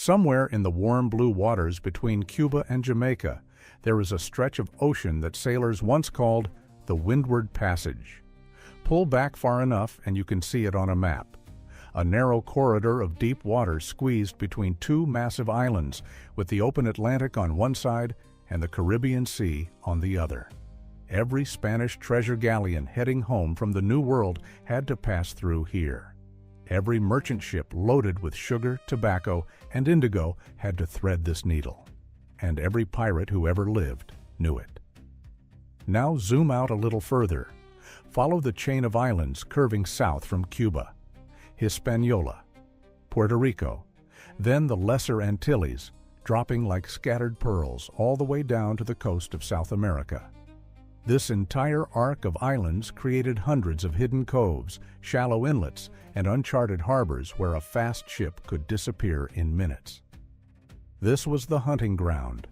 Somewhere in the warm blue waters between Cuba and Jamaica, there is a stretch of ocean that sailors once called the Windward Passage. Pull back far enough and you can see it on a map. A narrow corridor of deep water squeezed between two massive islands, with the open Atlantic on one side and the Caribbean Sea on the other. Every Spanish treasure galleon heading home from the New World had to pass through here. Every merchant ship loaded with sugar, tobacco, and indigo had to thread this needle. And every pirate who ever lived knew it. Now zoom out a little further. Follow the chain of islands curving south from Cuba, Hispaniola, Puerto Rico, then the Lesser Antilles, dropping like scattered pearls all the way down to the coast of South America. This entire arc of islands created hundreds of hidden coves, shallow inlets, and uncharted harbors where a fast ship could disappear in minutes. This was the hunting ground.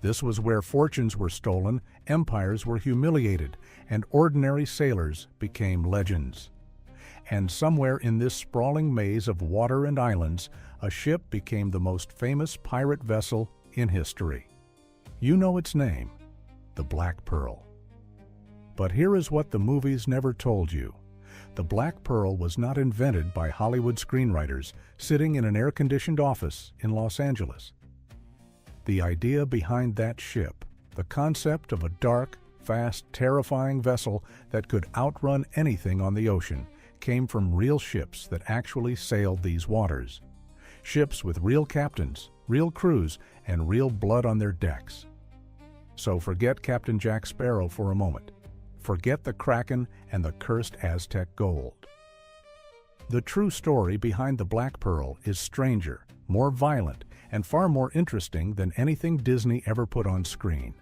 This was where fortunes were stolen, empires were humiliated, and ordinary sailors became legends. And somewhere in this sprawling maze of water and islands, a ship became the most famous pirate vessel in history. You know its name, the Black Pearl. But here is what the movies never told you. The Black Pearl was not invented by Hollywood screenwriters sitting in an air-conditioned office in Los Angeles. The idea behind that ship, the concept of a dark, fast, terrifying vessel that could outrun anything on the ocean, came from real ships that actually sailed these waters. Ships with real captains, real crews, and real blood on their decks. So forget Captain Jack Sparrow for a moment. Forget the Kraken and the cursed Aztec gold. The true story behind the Black Pearl is stranger, more violent, and far more interesting than anything Disney ever put on screen.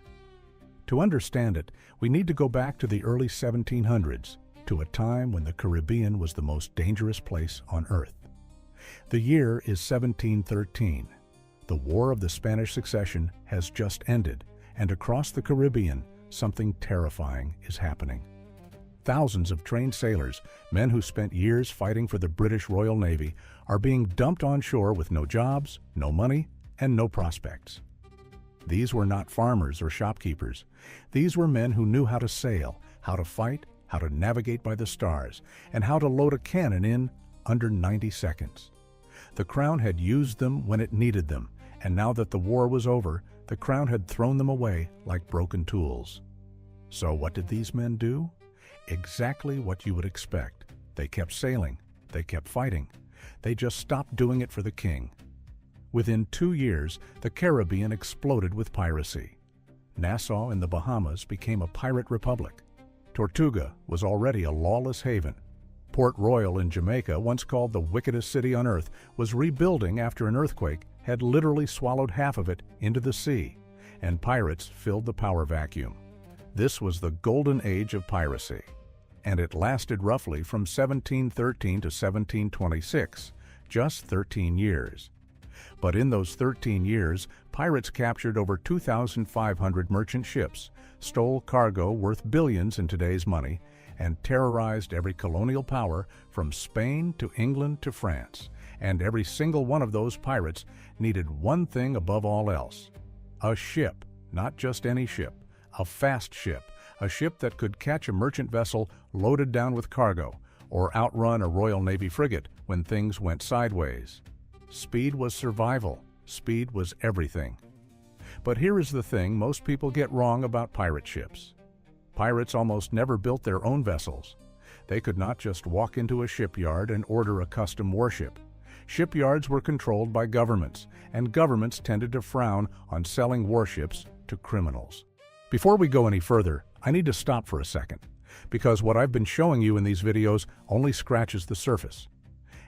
To understand it, we need to go back to the early 1700s, to a time when the Caribbean was the most dangerous place on Earth. The year is 1713. The War of the Spanish Succession has just ended, and across the Caribbean, something terrifying is happening. Thousands of trained sailors, men who spent years fighting for the British Royal Navy, are being dumped on shore with no jobs, no money, and no prospects. These were not farmers or shopkeepers. These were men who knew how to sail, how to fight, how to navigate by the stars, and how to load a cannon in under 90 seconds. The Crown had used them when it needed them, and now that the war was over, the Crown had thrown them away like broken tools. So what did these men do? Exactly what you would expect. They kept sailing. They kept fighting. They just stopped doing it for the king. Within 2 years, the Caribbean exploded with piracy. Nassau in the Bahamas became a pirate republic. Tortuga was already a lawless haven. Port Royal in Jamaica, once called the wickedest city on earth, was rebuilding after an earthquake had literally swallowed half of it into the sea, and pirates filled the power vacuum. This was the golden age of piracy, and it lasted roughly from 1713 to 1726, just 13 years. But in those 13 years, pirates captured over 2,500 merchant ships, stole cargo worth billions in today's money, and terrorized every colonial power from Spain to England to France. And every single one of those pirates needed one thing above all else: a ship, not just any ship, a fast ship, a ship that could catch a merchant vessel loaded down with cargo, or outrun a Royal Navy frigate when things went sideways. Speed was survival. Speed was everything. But here is the thing most people get wrong about pirate ships. Pirates almost never built their own vessels. They could not just walk into a shipyard and order a custom warship. Shipyards were controlled by governments, and governments tended to frown on selling warships to criminals. Before we go any further, I need to stop for a second, because what I've been showing you in these videos only scratches the surface.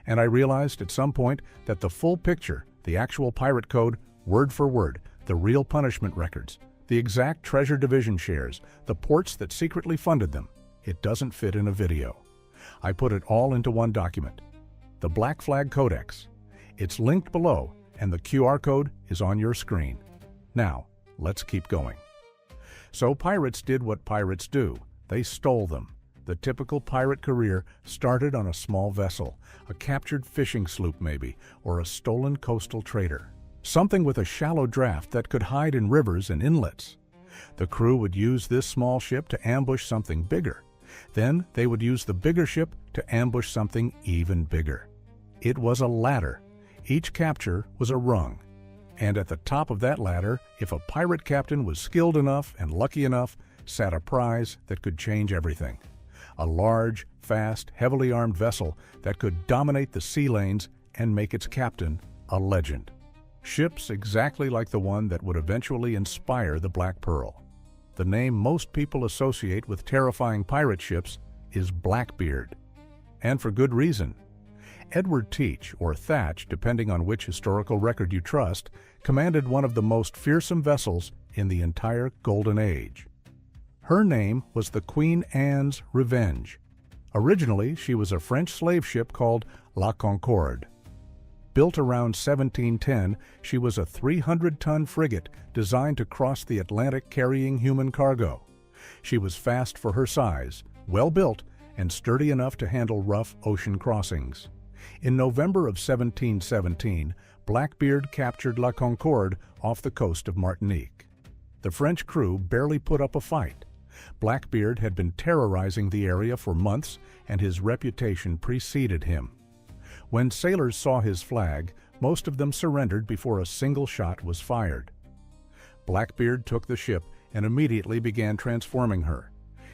And I realized at some point that the full picture, the actual pirate code, word for word, the real punishment records, the exact treasure division shares, the ports that secretly funded them, it doesn't fit in a video. I put it all into one document, the Black Flag Codex. It's linked below, and the QR code is on your screen. Now, let's keep going. So pirates did what pirates do. They stole them. The typical pirate career started on a small vessel, a captured fishing sloop maybe, or a stolen coastal trader. something with a shallow draft that could hide in rivers and inlets. The crew would use this small ship to ambush something bigger. Then they would use the bigger ship to ambush something even bigger. It was a ladder. Each capture was a rung. And at the top of that ladder, if a pirate captain was skilled enough and lucky enough, sat a prize that could change everything. A large, fast, heavily armed vessel that could dominate the sea lanes and make its captain a legend. Ships exactly like the one that would eventually inspire the Black Pearl. The name most people associate with terrifying pirate ships is Blackbeard. And for good reason. Edward Teach, or Thatch, depending on which historical record you trust, commanded one of the most fearsome vessels in the entire Golden Age. Her name was the Queen Anne's Revenge. Originally, she was a French slave ship called La Concorde. Built around 1710, she was a 300-ton frigate designed to cross the Atlantic carrying human cargo. She was fast for her size, well-built, and sturdy enough to handle rough ocean crossings. In November of 1717, Blackbeard captured La Concorde off the coast of Martinique. The French crew barely put up a fight. Blackbeard had been terrorizing the area for months, and his reputation preceded him. When sailors saw his flag, most of them surrendered before a single shot was fired. Blackbeard took the ship and immediately began transforming her.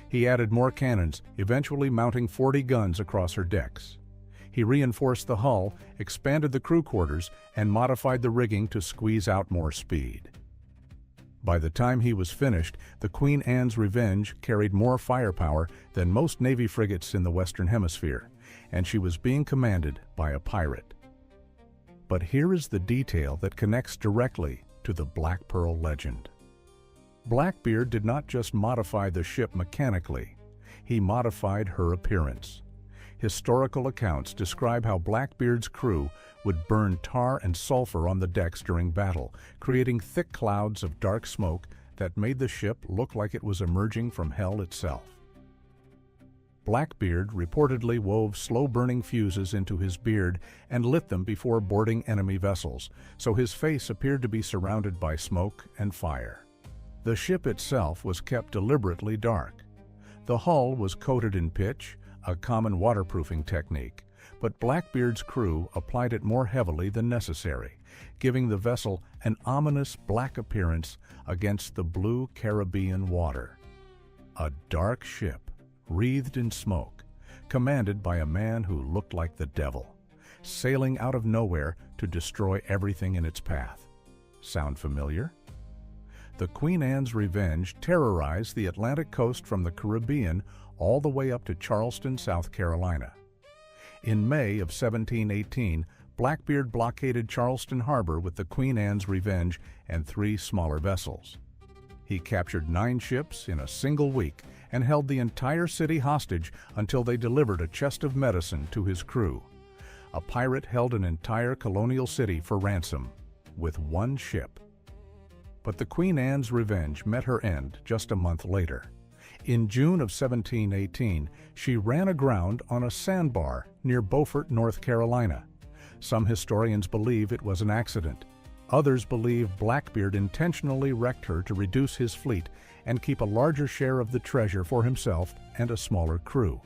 He added more cannons, eventually mounting 40 guns across her decks. He reinforced the hull, expanded the crew quarters, and modified the rigging to squeeze out more speed. By the time he was finished, the Queen Anne's Revenge carried more firepower than most Navy frigates in the Western Hemisphere, and she was being commanded by a pirate. But here is the detail that connects directly to the Black Pearl legend. Blackbeard did not just modify the ship mechanically, he modified her appearance. Historical accounts describe how Blackbeard's crew would burn tar and sulfur on the decks during battle, creating thick clouds of dark smoke that made the ship look like it was emerging from hell itself. Blackbeard reportedly wove slow-burning fuses into his beard and lit them before boarding enemy vessels, so his face appeared to be surrounded by smoke and fire. The ship itself was kept deliberately dark. The hull was coated in pitch, a common waterproofing technique, but Blackbeard's crew applied it more heavily than necessary, giving the vessel an ominous black appearance against the blue Caribbean water. A dark ship, wreathed in smoke, commanded by a man who looked like the devil, sailing out of nowhere to destroy everything in its path. Sound familiar? The Queen Anne's Revenge terrorized the Atlantic coast from the Caribbean all the way up to Charleston, South Carolina. In May of 1718, Blackbeard blockaded Charleston Harbor with the Queen Anne's Revenge and 3 smaller vessels. He captured 9 ships in a single week and held the entire city hostage until they delivered a chest of medicine to his crew. A pirate held an entire colonial city for ransom, with 1 ship. But the Queen Anne's Revenge met her end just a month later. In June of 1718, she ran aground on a sandbar near Beaufort, North Carolina. Some historians believe it was an accident. Others believe Blackbeard intentionally wrecked her to reduce his fleet and keep a larger share of the treasure for himself and a smaller crew.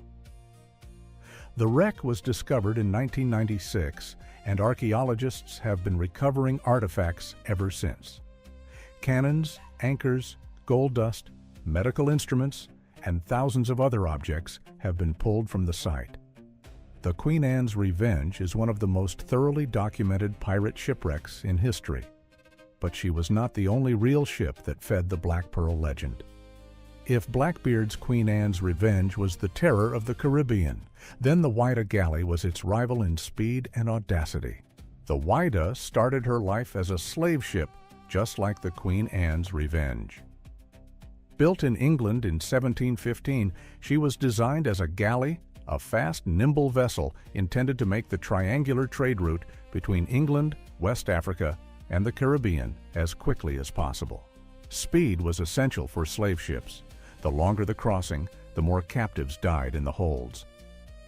The wreck was discovered in 1996, and archaeologists have been recovering artifacts ever since. Cannons, anchors, gold dust, medical instruments, and thousands of other objects have been pulled from the site. The Queen Anne's Revenge is one of the most thoroughly documented pirate shipwrecks in history. But she was not the only real ship that fed the Black Pearl legend. If Blackbeard's Queen Anne's Revenge was the terror of the Caribbean, then the Whydah galley was its rival in speed and audacity. The Whydah started her life as a slave ship, just like the Queen Anne's Revenge. Built in England in 1715, she was designed as a galley, a fast, nimble vessel intended to make the triangular trade route between England, West Africa, and the Caribbean as quickly as possible. Speed was essential for slave ships. The longer the crossing, the more captives died in the holds.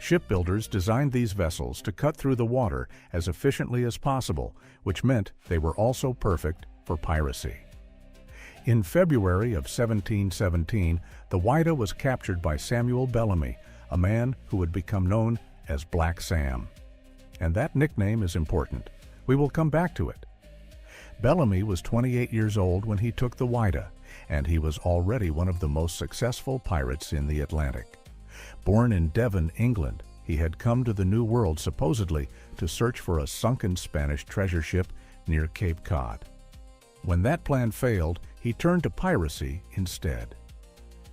Shipbuilders designed these vessels to cut through the water as efficiently as possible, which meant they were also perfect for piracy. In February of 1717, the Whydah was captured by Samuel Bellamy, a man who would become known as Black Sam. And that nickname is important. We will come back to it. Bellamy was 28 years old when he took the Whydah, and he was already one of the most successful pirates in the Atlantic. Born in Devon, England, he had come to the New World supposedly to search for a sunken Spanish treasure ship near Cape Cod. When that plan failed, he turned to piracy instead.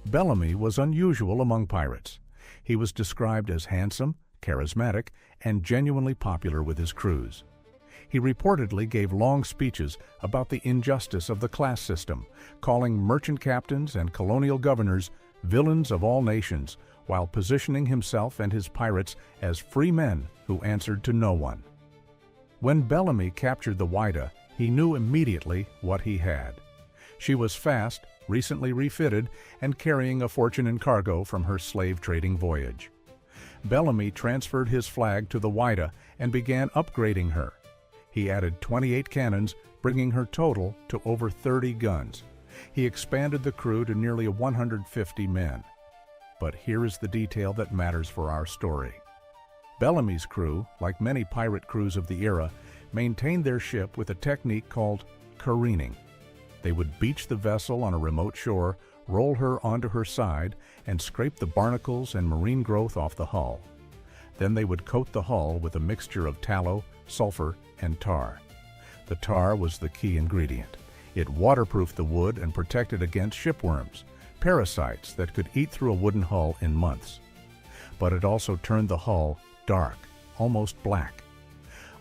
Bellamy was unusual among pirates. He was described as handsome, charismatic, and genuinely popular with his crews. He reportedly gave long speeches about the injustice of the class system, calling merchant captains and colonial governors villains of all nations, while positioning himself and his pirates as free men who answered to no one. When Bellamy captured the Whydah, he knew immediately what he had. She was fast, recently refitted, and carrying a fortune in cargo from her slave-trading voyage. Bellamy transferred his flag to the Whydah and began upgrading her. He added 28 cannons, bringing her total to over 30 guns. He expanded the crew to nearly 150 men. But here is the detail that matters for our story. Bellamy's crew, like many pirate crews of the era, maintained their ship with a technique called careening. They would beach the vessel on a remote shore, roll her onto her side, and scrape the barnacles and marine growth off the hull. Then they would coat the hull with a mixture of tallow, sulfur, and tar. The tar was the key ingredient. It waterproofed the wood and protected against shipworms, parasites that could eat through a wooden hull in months. But it also turned the hull dark, almost black.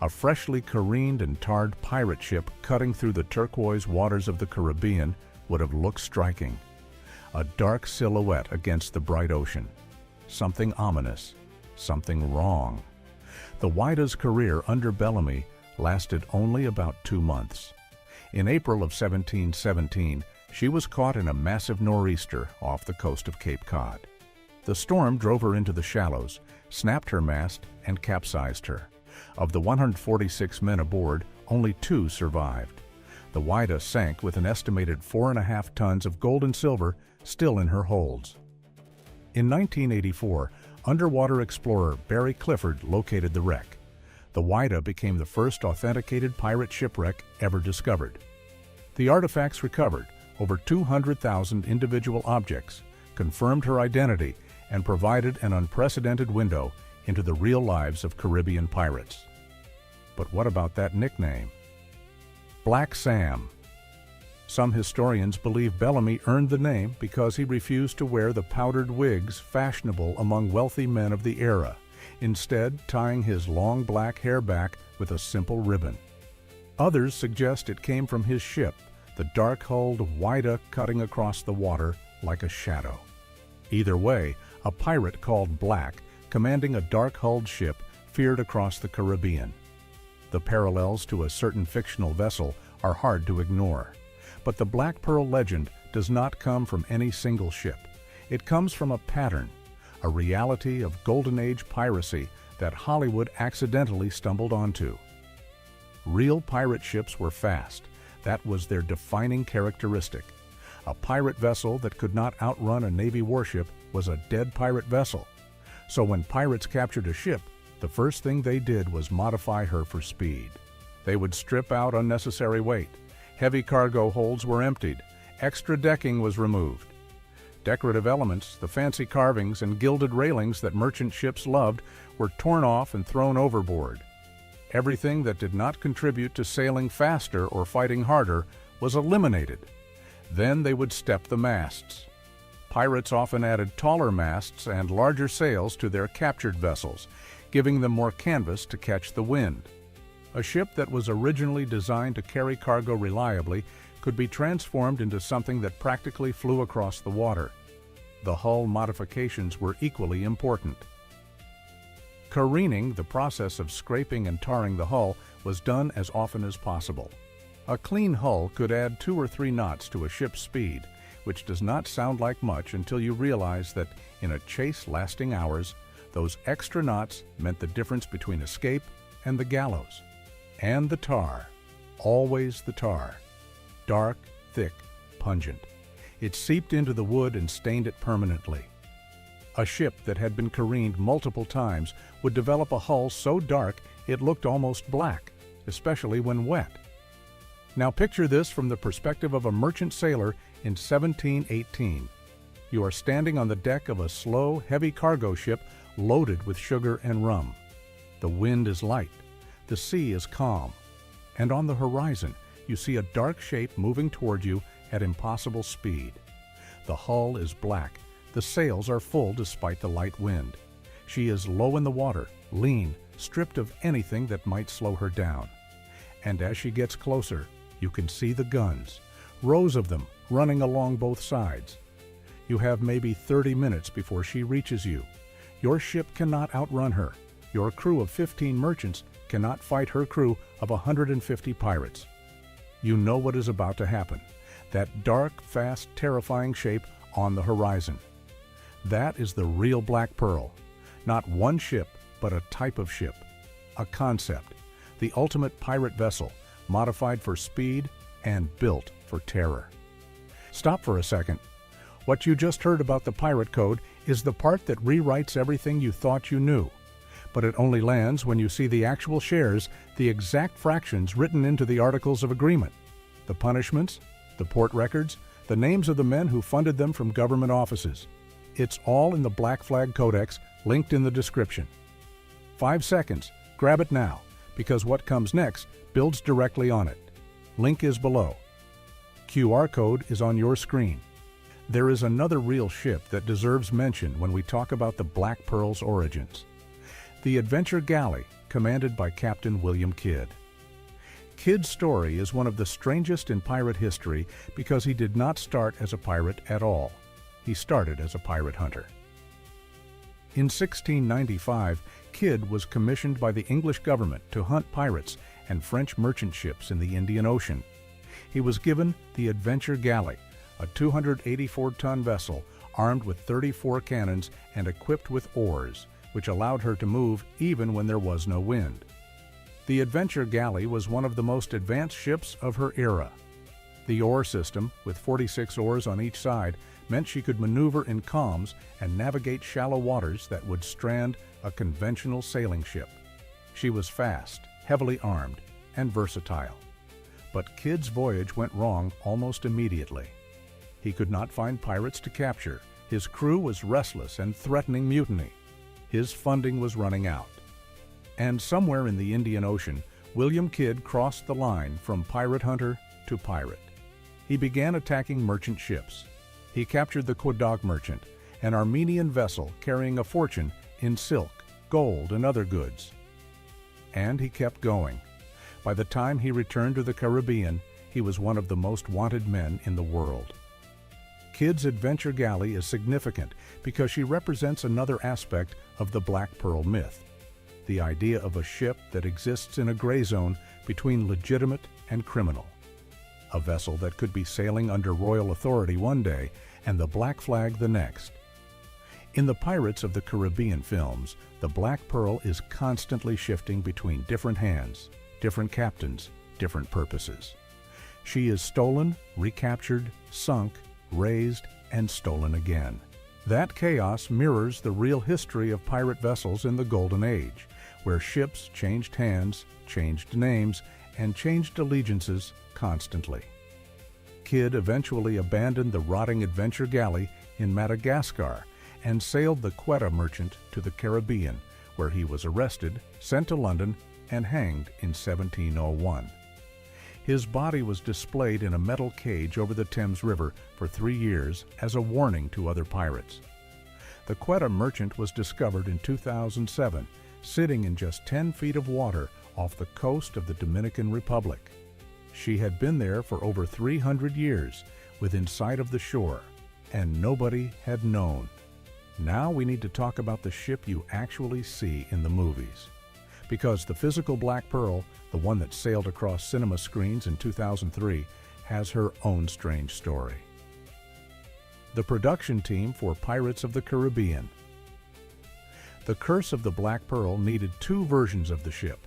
A freshly careened and tarred pirate ship cutting through the turquoise waters of the Caribbean would have looked striking. A dark silhouette against the bright ocean. Something ominous, something wrong. The Whydah's career under Bellamy lasted only about 2 months. In April of 1717, she was caught in a massive nor'easter off the coast of Cape Cod. The storm drove her into the shallows, snapped her mast, and capsized her. Of the 146 men aboard, only 2 survived. The Whydah sank with an estimated 4.5 tons of gold and silver still in her holds. In 1984, underwater explorer Barry Clifford located the wreck. The Whydah became the first authenticated pirate shipwreck ever discovered. The artifacts recovered, over 200,000 individual objects, confirmed her identity, and provided an unprecedented window into the real lives of Caribbean pirates. But what about that nickname? Black Sam. Some historians believe Bellamy earned the name because he refused to wear the powdered wigs fashionable among wealthy men of the era, instead tying his long black hair back with a simple ribbon. Others suggest it came from his ship, the dark-hulled Whydah cutting across the water like a shadow. Either way, a pirate called Black, commanding a dark-hulled ship, feared across the Caribbean. The parallels to a certain fictional vessel are hard to ignore. But the Black Pearl legend does not come from any single ship. It comes from a pattern, a reality of Golden Age piracy that Hollywood accidentally stumbled onto. Real pirate ships were fast. That was their defining characteristic. A pirate vessel that could not outrun a Navy warship was a dead pirate vessel. So when pirates captured a ship, the first thing they did was modify her for speed. They would strip out unnecessary weight. Heavy cargo holds were emptied. Extra decking was removed. Decorative elements, the fancy carvings and gilded railings that merchant ships loved, were torn off and thrown overboard. Everything that did not contribute to sailing faster or fighting harder was eliminated. Then they would step the masts. Pirates often added taller masts and larger sails to their captured vessels, giving them more canvas to catch the wind. A ship that was originally designed to carry cargo reliably could be transformed into something that practically flew across the water. The hull modifications were equally important. Careening, the process of scraping and tarring the hull, was done as often as possible. A clean hull could add 2 or 3 knots to a ship's speed, which does not sound like much until you realize that in a chase lasting hours, Those extra knots meant the difference between escape and the gallows. And the tar, always the tar. Dark, thick, pungent. It seeped into the wood and stained it permanently. A ship that had been careened multiple times would develop a hull so dark it looked almost black, especially when wet. Now picture this from the perspective of a merchant sailor in 1718. You are standing on the deck of a slow, heavy cargo ship loaded with sugar and rum. The wind is light, the sea is calm, and on the horizon you see a dark shape moving toward you at impossible speed. The hull is black, the sails are full despite the light wind. She is low in the water, lean, stripped of anything that might slow her down. And as she gets closer, you can see the guns, rows of them running along both sides. You have maybe 30 minutes before she reaches you. Your ship cannot outrun her. Your crew of 15 merchants cannot fight her crew of 150 pirates. You know what is about to happen. That dark, fast, terrifying shape on the horizon. That is the real Black Pearl. Not one ship, but a type of ship. A concept. The ultimate pirate vessel, modified for speed and built for terror. Stop for a second. What you just heard about the pirate code is the part that rewrites everything you thought you knew. But it only lands when you see the actual shares, the exact fractions written into the Articles of Agreement, the punishments, the port records, the names of the men who funded them from government offices. It's all in the Black Flag Codex, linked in the description. 5 seconds. Grab it now, because what comes next builds directly on it. Link is below. QR code is on your screen. There is another real ship that deserves mention when we talk about the Black Pearl's origins. The Adventure Galley, commanded by Captain William Kidd. Kidd's story is one of the strangest in pirate history because he did not start as a pirate at all. He started as a pirate hunter. In 1695, Kidd was commissioned by the English government to hunt pirates and French merchant ships in the Indian Ocean. He was given the Adventure Galley, a 284-ton vessel armed with 34 cannons and equipped with oars, which allowed her to move even when there was no wind. The Adventure Galley was one of the most advanced ships of her era. The oar system, with 46 oars on each side, meant she could maneuver in calms and navigate shallow waters that would strand a conventional sailing ship. She was fast, heavily armed, and versatile. But Kidd's voyage went wrong almost immediately. He could not find pirates to capture. His crew was restless and threatening mutiny. His funding was running out. And somewhere in the Indian Ocean, William Kidd crossed the line from pirate hunter to pirate. He began attacking merchant ships. He captured the Quedagh Merchant, an Armenian vessel carrying a fortune in silk, gold, and other goods. And he kept going. By the time he returned to the Caribbean, he was one of the most wanted men in the world. Kidd's Adventure Galley is significant because she represents another aspect of the Black Pearl myth, the idea of a ship that exists in a gray zone between legitimate and criminal. A vessel that could be sailing under royal authority one day and the Black Flag the next. In the Pirates of the Caribbean films, the Black Pearl is constantly shifting between different hands, different captains, different purposes. She is stolen, recaptured, sunk, raised, and stolen again. That chaos mirrors the real history of pirate vessels in the Golden Age, where ships changed hands, changed names, and changed allegiances constantly. Kidd eventually abandoned the rotting Adventure Galley in Madagascar and sailed the Quedagh Merchant to the Caribbean, where he was arrested, sent to London, and hanged in 1701. His body was displayed in a metal cage over the Thames River for 3 years as a warning to other pirates. The Quedagh Merchant was discovered in 2007, sitting in just 10 feet of water off the coast of the Dominican Republic. She had been there for over 300 years, within sight of the shore, and nobody had known. Now we need to talk about the ship you actually see in the movies. Because the physical Black Pearl, the one that sailed across cinema screens in 2003, has her own strange story. The production team for Pirates of the Caribbean. The Curse of the Black Pearl needed two versions of the ship.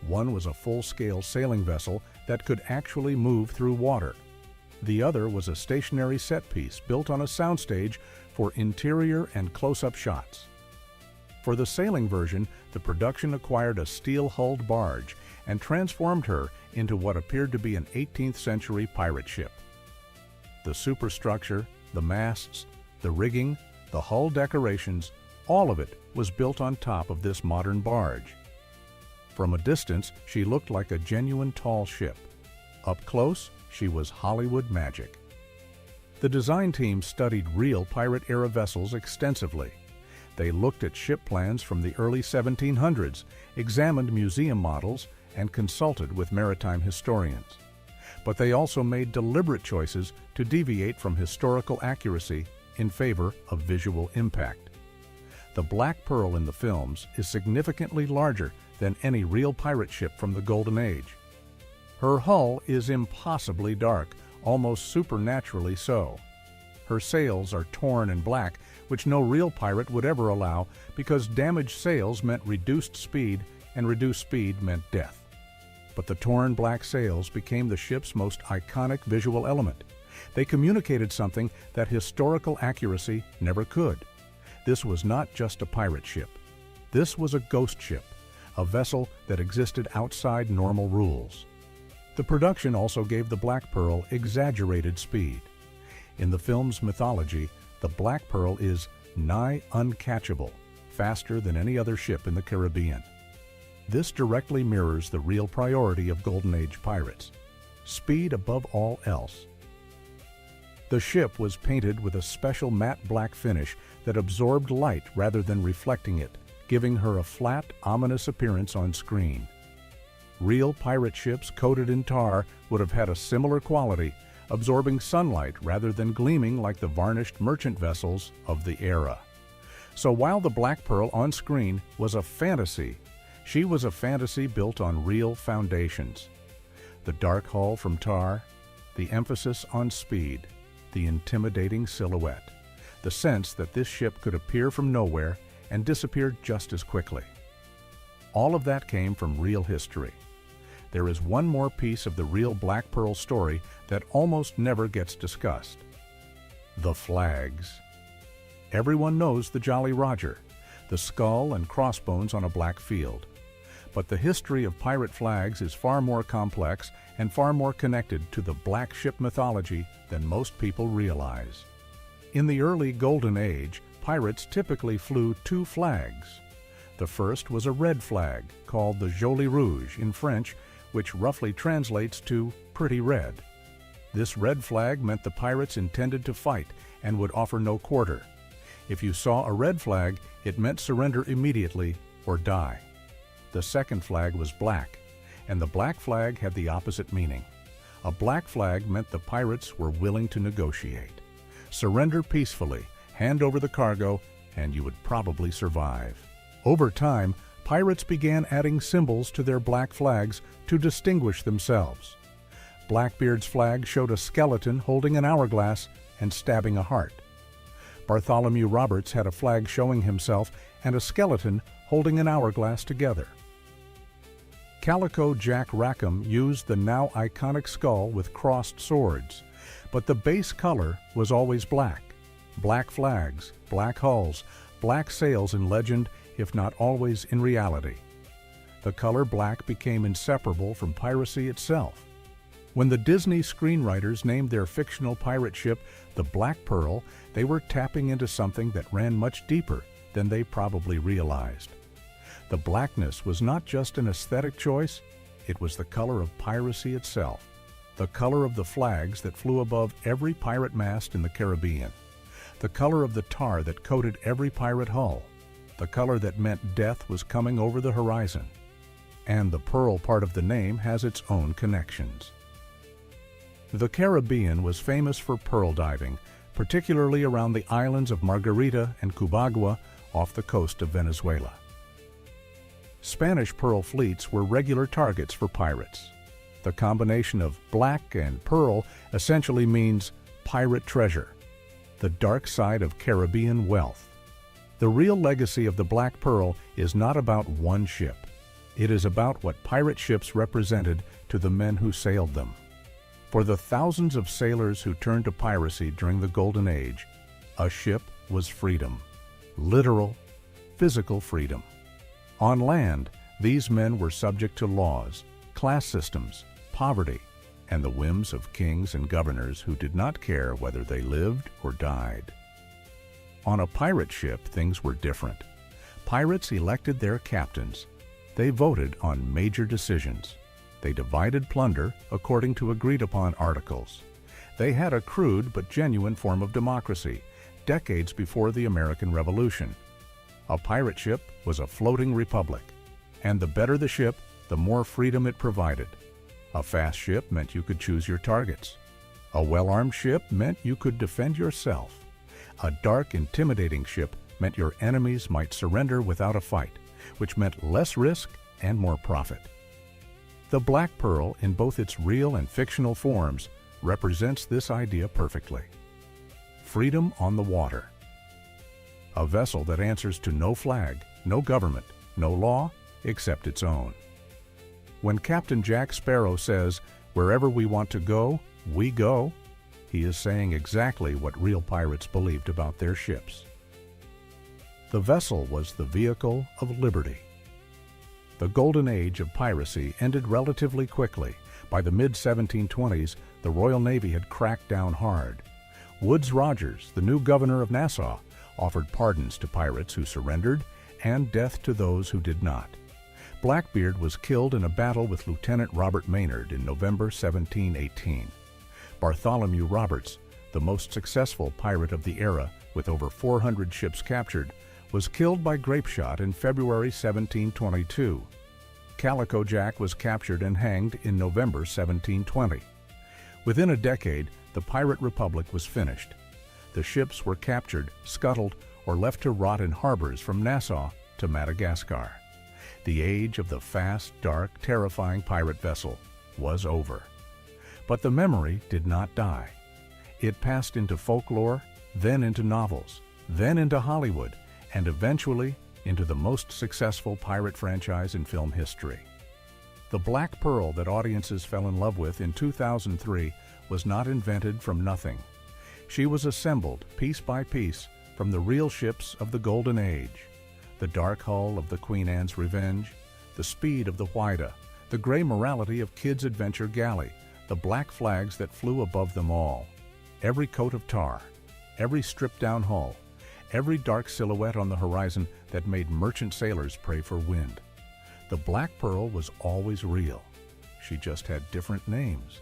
One was a full-scale sailing vessel that could actually move through water. The other was a stationary set piece built on a soundstage for interior and close-up shots. For the sailing version, the production acquired a steel-hulled barge and transformed her into what appeared to be an 18th century pirate ship. The superstructure, the masts, the rigging, the hull decorations, all of it was built on top of this modern barge. From a distance, she looked like a genuine tall ship. Up close, she was Hollywood magic. The design team studied real pirate-era vessels extensively. They looked at ship plans from the early 1700s, examined museum models, and consulted with maritime historians. But they also made deliberate choices to deviate from historical accuracy in favor of visual impact. The Black Pearl in the films is significantly larger than any real pirate ship from the Golden Age. Her hull is impossibly dark, almost supernaturally so. Her sails are torn and black, which no real pirate would ever allow because damaged sails meant reduced speed, and reduced speed meant death. But the torn black sails became the ship's most iconic visual element. They communicated something that historical accuracy never could. This was not just a pirate ship. This was a ghost ship, a vessel that existed outside normal rules. The production also gave the Black Pearl exaggerated speed. In the film's mythology, the Black Pearl is nigh uncatchable, faster than any other ship in the Caribbean. This directly mirrors the real priority of Golden Age pirates: speed above all else. The ship was painted with a special matte black finish that absorbed light rather than reflecting it, giving her a flat, ominous appearance on screen. Real pirate ships coated in tar would have had a similar quality, absorbing sunlight rather than gleaming like the varnished merchant vessels of the era. So while the Black Pearl on screen was a fantasy, she was a fantasy built on real foundations. The dark hull from tar, the emphasis on speed, the intimidating silhouette, the sense that this ship could appear from nowhere and disappear just as quickly. All of that came from real history. There is one more piece of the real Black Pearl story that almost never gets discussed: the flags. Everyone knows the Jolly Roger, the skull and crossbones on a black field. But the history of pirate flags is far more complex and far more connected to the black ship mythology than most people realize. In the early Golden Age, pirates typically flew two flags. The first was a red flag, called the Jolie Rouge in French, which roughly translates to pretty red. This red flag meant the pirates intended to fight and would offer no quarter. If you saw a red flag, it meant surrender immediately or die. The second flag was black, and the black flag had the opposite meaning. A black flag meant the pirates were willing to negotiate. Surrender peacefully, hand over the cargo, and you would probably survive. Over time, pirates began adding symbols to their black flags to distinguish themselves. Blackbeard's flag showed a skeleton holding an hourglass and stabbing a heart. Bartholomew Roberts had a flag showing himself and a skeleton holding an hourglass together. Calico Jack Rackham used the now iconic skull with crossed swords, but the base color was always black. Black flags, black hulls, black sails in legend, if not always in reality. The color black became inseparable from piracy itself. When the Disney screenwriters named their fictional pirate ship the Black Pearl, they were tapping into something that ran much deeper than they probably realized. The blackness was not just an aesthetic choice, it was the color of piracy itself, the color of the flags that flew above every pirate mast in the Caribbean, the color of the tar that coated every pirate hull, the color that meant death was coming over the horizon. And the pearl part of the name has its own connections. The Caribbean was famous for pearl diving, particularly around the islands of Margarita and Cubagua off the coast of Venezuela. Spanish pearl fleets were regular targets for pirates. The combination of black and pearl essentially means pirate treasure, the dark side of Caribbean wealth. The real legacy of the Black Pearl is not about one ship. It is about what pirate ships represented to the men who sailed them. For the thousands of sailors who turned to piracy during the Golden Age, a ship was freedom. Literal, physical freedom. On land, these men were subject to laws, class systems, poverty, and the whims of kings and governors who did not care whether they lived or died. On a pirate ship, things were different. Pirates elected their captains. They voted on major decisions. They divided plunder according to agreed-upon articles. They had a crude but genuine form of democracy, decades before the American Revolution. A pirate ship was a floating republic, and the better the ship, the more freedom it provided. A fast ship meant you could choose your targets. A well-armed ship meant you could defend yourself. A dark, intimidating ship meant your enemies might surrender without a fight, which meant less risk and more profit. The Black Pearl, in both its real and fictional forms, represents this idea perfectly. Freedom on the water. A vessel that answers to no flag, no government, no law, except its own. When Captain Jack Sparrow says, "Wherever we want to go, we go," he is saying exactly what real pirates believed about their ships. The vessel was the vehicle of liberty. The Golden Age of piracy ended relatively quickly. By the mid-1720s, the Royal Navy had cracked down hard. Woodes Rogers, the new governor of Nassau, offered pardons to pirates who surrendered and death to those who did not. Blackbeard was killed in a battle with Lieutenant Robert Maynard in November 1718. Bartholomew Roberts, the most successful pirate of the era with over 400 ships captured, was killed by grapeshot in February 1722. Calico Jack was captured and hanged in November 1720. Within a decade, the Pirate Republic was finished. The ships were captured, scuttled, or left to rot in harbors from Nassau to Madagascar. The age of the fast, dark, terrifying pirate vessel was over. But the memory did not die. It passed into folklore, then into novels, then into Hollywood, and eventually into the most successful pirate franchise in film history. The Black Pearl that audiences fell in love with in 2003 was not invented from nothing. She was assembled piece by piece from the real ships of the Golden Age. The dark hull of the Queen Anne's Revenge, the speed of the Whydah, the gray morality of Kidd's Adventure Galley, the black flags that flew above them all, every coat of tar, every stripped-down hull, every dark silhouette on the horizon that made merchant sailors pray for wind. The Black Pearl was always real. She just had different names.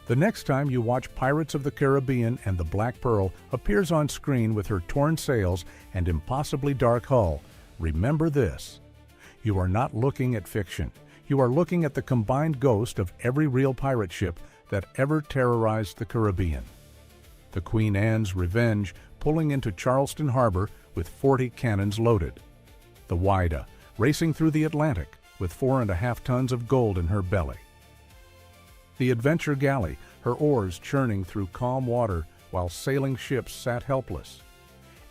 The next time you watch Pirates of the Caribbean and the Black Pearl appears on screen with her torn sails and impossibly dark hull, remember this: you are not looking at fiction. You are looking at the combined ghost of every real pirate ship that ever terrorized the Caribbean. The Queen Anne's Revenge pulling into Charleston Harbor with 40 cannons loaded. The Whydah racing through the Atlantic with 4.5 tons of gold in her belly. The Adventure Galley, her oars churning through calm water while sailing ships sat helpless.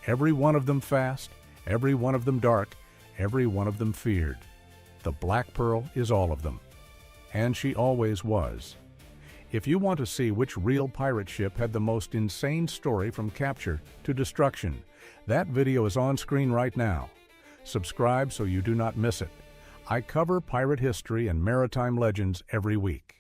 Every one of them fast, every one of them dark, every one of them feared. The Black Pearl is all of them. And she always was. If you want to see which real pirate ship had the most insane story from capture to destruction, that video is on screen right now. Subscribe so you do not miss it. I cover pirate history and maritime legends every week.